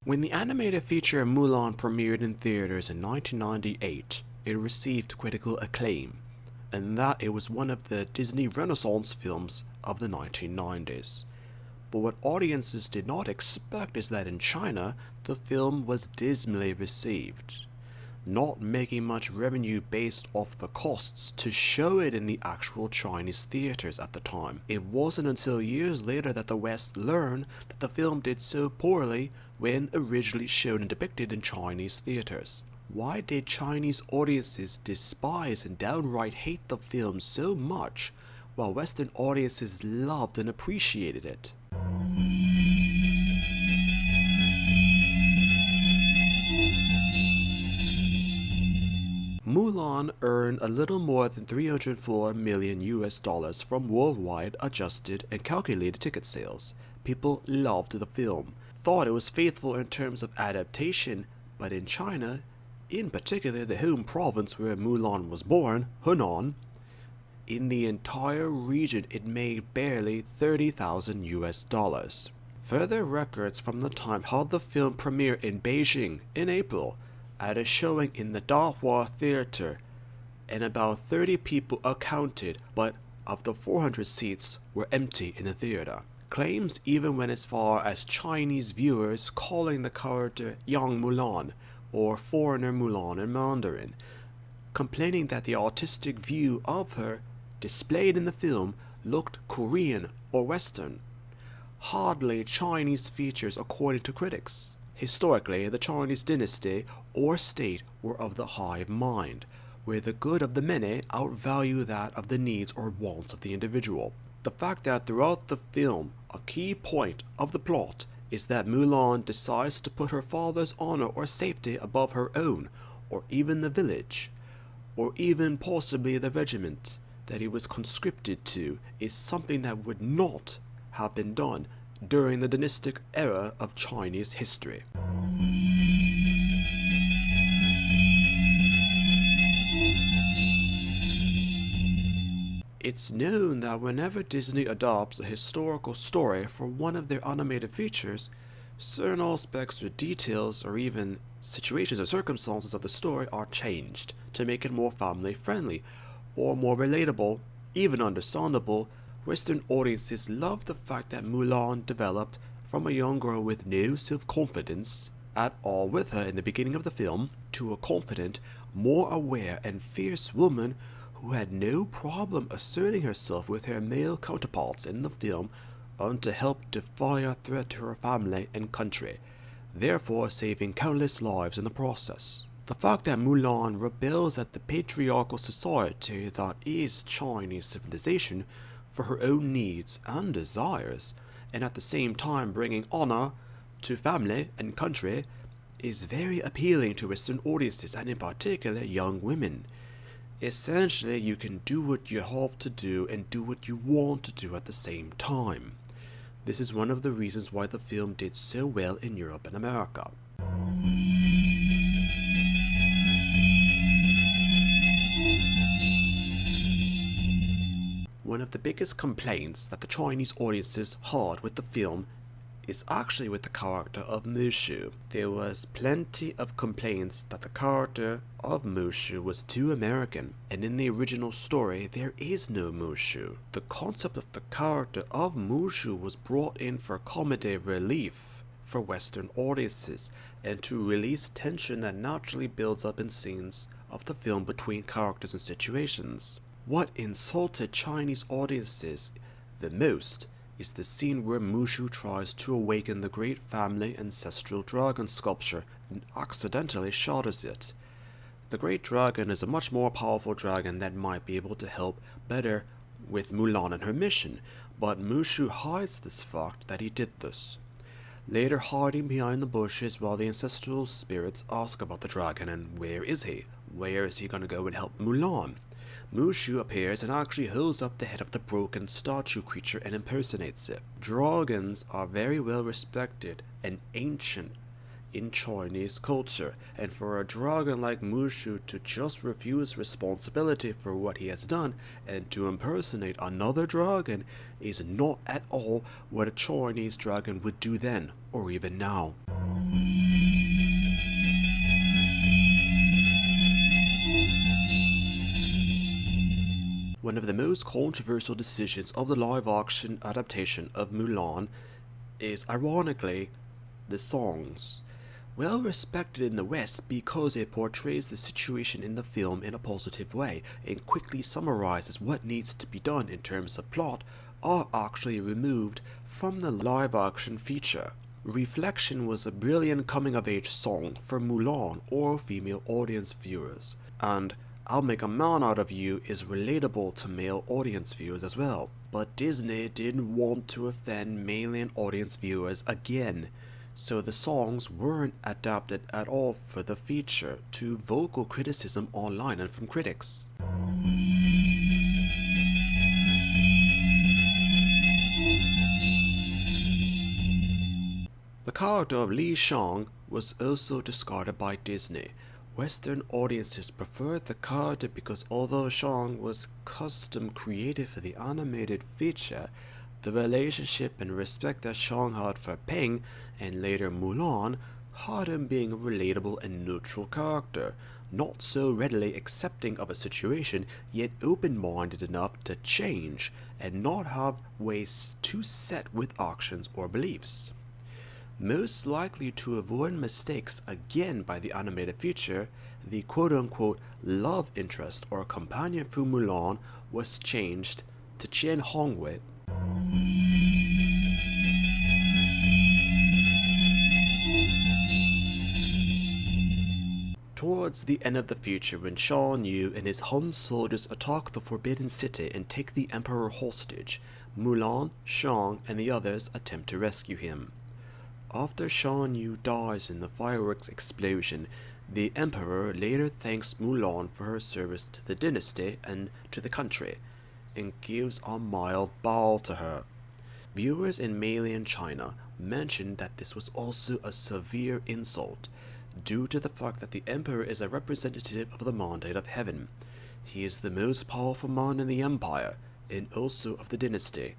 When the animated feature Mulan premiered in theaters in 1998, it received critical acclaim, and that it was one of the Disney Renaissance films of the 1990s. But what audiences did not expect is that in China, the film was dismally received, not making much revenue based off the costs to show it in the actual Chinese theaters at the time. It wasn't until years later that the West learned that the film did so poorly when originally shown and depicted in Chinese theaters. Why did Chinese audiences despise and downright hate the film so much, while Western audiences loved and appreciated it? Mulan earned a little more than 304 million US dollars from worldwide adjusted and calculated ticket sales. People loved the film, thought it was faithful in terms of adaptation, but in China, in particular the home province where Mulan was born, Hunan, in the entire region it made barely 30,000 US dollars. Further records from the time held the film premiere in Beijing in April at a showing in the Dahua Theater, and about 30 people accounted, but of the 400 seats were empty in the theater. Claims even went as far as Chinese viewers calling the character Young Mulan, or Foreigner Mulan in Mandarin, complaining that the artistic view of her displayed in the film looked Korean or Western. Hardly Chinese features according to critics. Historically, the Chinese dynasty or state were of the hive mind, where the good of the many outvalue that of the needs or wants of the individual. The fact that throughout the film, a key point of the plot is that Mulan decides to put her father's honor or safety above her own, or even the village, or even possibly the regiment that he was conscripted to, is something that would not have been done during the dynastic era of Chinese history. It's known that whenever Disney adopts a historical story for one of their animated features, certain aspects or details or even situations or circumstances of the story are changed to make it more family friendly or more relatable, even understandable. Western audiences love the fact that Mulan developed from a young girl with no self-confidence at all with her in the beginning of the film to a confident, more aware and fierce woman who had no problem asserting herself with her male counterparts in the film and to help defy a threat to her family and country, therefore saving countless lives in the process. The fact that Mulan rebels at the patriarchal society that is Chinese civilization for her own needs and desires, and at the same time bringing honor to family and country, is very appealing to Western audiences and in particular young women. Essentially, you can do what you have to do and do what you want to do at the same time. This is one of the reasons why the film did so well in Europe and America. One of the biggest complaints that the Chinese audiences had with the film is actually with the character of Mushu. There was plenty of complaints that the character of Mushu was too American, and in the original story there is no Mushu. The concept of the character of Mushu was brought in for comedy relief for Western audiences and to release tension that naturally builds up in scenes of the film between characters and situations. What insulted Chinese audiences the most is the scene where Mushu tries to awaken the great family ancestral dragon sculpture and accidentally shatters it. The great dragon is a much more powerful dragon that might be able to help better with Mulan and her mission, but Mushu hides this fact that he did this, later hiding behind the bushes while the ancestral spirits ask about the dragon and where is he? Where is he gonna go and help Mulan? Mushu appears and actually holds up the head of the broken statue creature and impersonates it. Dragons are very well respected and ancient in Chinese culture, and for a dragon like Mushu to just refuse responsibility for what he has done and to impersonate another dragon is not at all what a Chinese dragon would do then or even now. One of the most controversial decisions of the live-action adaptation of Mulan is, ironically, the songs. Well respected in the West because it portrays the situation in the film in a positive way and quickly summarizes what needs to be done in terms of plot, are actually removed from the live-action feature. Reflection was a brilliant coming-of-age song for Mulan or female audience viewers, and I'll Make a Man Out of You is relatable to male audience viewers as well. But Disney didn't want to offend male audience viewers again, so the songs weren't adapted at all for the feature, to vocal criticism online and from critics. The character of Xiang was also discarded by Disney. Western audiences preferred the character because although Xiang was custom created for the animated feature, the relationship and respect that Xiang had for Ping and later Mulan had him being a relatable and neutral character, not so readily accepting of a situation, yet open-minded enough to change and not have ways too set with actions or beliefs. Most likely to avoid mistakes again by the animated feature, the quote-unquote love interest or companion for Mulan was changed to Qian Hongwei. Towards the end of the feature, when Shan Yu and his Han soldiers attack the Forbidden City and take the Emperor hostage, Mulan, Xiang, and the others attempt to rescue him. After Shan Yu dies in the fireworks explosion, the Emperor later thanks Mulan for her service to the dynasty and to the country, and gives a mild bow to her. Viewers in mainland China mentioned that this was also a severe insult, due to the fact that the Emperor is a representative of the mandate of heaven. He is the most powerful man in the empire, and also of the dynasty.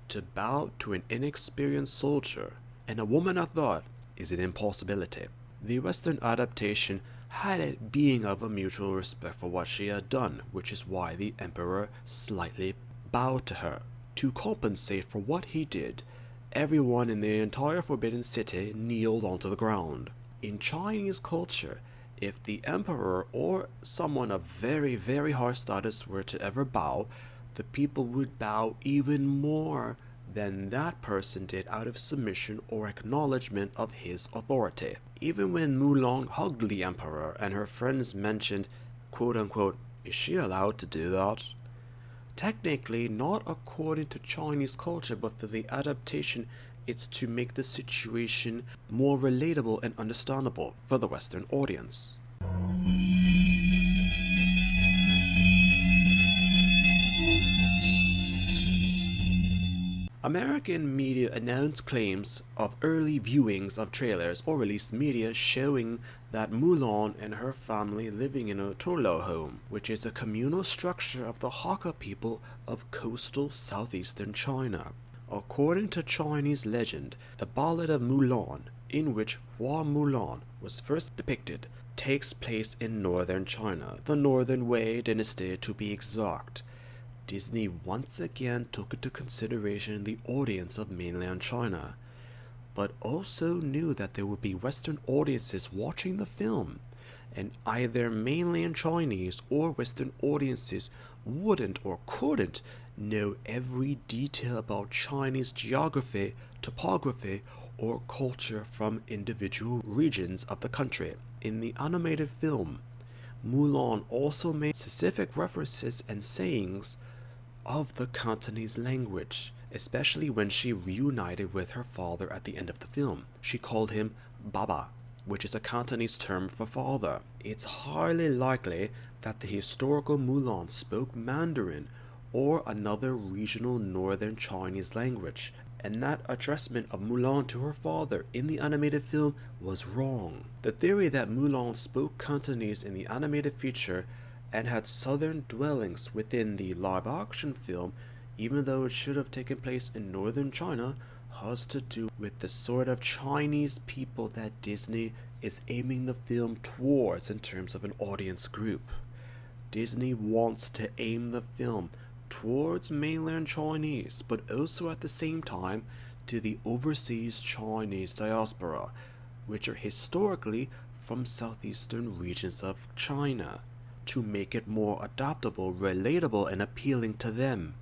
To bow to an inexperienced soldier, and a woman at that, is an impossibility. The Western adaptation had it being of a mutual respect for what she had done, which is why the Emperor slightly bowed to her. To compensate for what he did, everyone in the entire Forbidden City kneeled onto the ground. In Chinese culture, if the Emperor or someone of very, very high status were to ever bow, the people would bow even more than that person did out of submission or acknowledgement of his authority. Even when Mulan hugged the Emperor and her friends mentioned, quote-unquote, is she allowed to do that? Technically, not according to Chinese culture, but for the adaptation, it's to make the situation more relatable and understandable for the Western audience. American media announced claims of early viewings of trailers or released media showing that Mulan and her family living in a Turlo home, which is a communal structure of the Hakka people of coastal southeastern China. According to Chinese legend, the Ballad of Mulan, in which Hua Mulan was first depicted, takes place in northern China, the Northern Wei dynasty to be exact. Disney once again took into consideration the audience of mainland China, but also knew that there would be Western audiences watching the film, and either mainland Chinese or Western audiences wouldn't or couldn't know every detail about Chinese geography, topography, or culture from individual regions of the country. In the animated film, Mulan also made specific references and sayings of the Cantonese language, especially when she reunited with her father at the end of the film. She called him Baba, which is a Cantonese term for father. It's highly likely that the historical Mulan spoke Mandarin or another regional northern Chinese language, and that addressment of Mulan to her father in the animated film was wrong. The theory that Mulan spoke Cantonese in the animated feature and had southern dwellings within the live-action film, even though it should have taken place in northern China, has to do with the sort of Chinese people that Disney is aiming the film towards in terms of an audience group. Disney wants to aim the film towards mainland Chinese, but also at the same time to the overseas Chinese diaspora, which are historically from southeastern regions of China, to make it more adaptable, relatable, and appealing to them.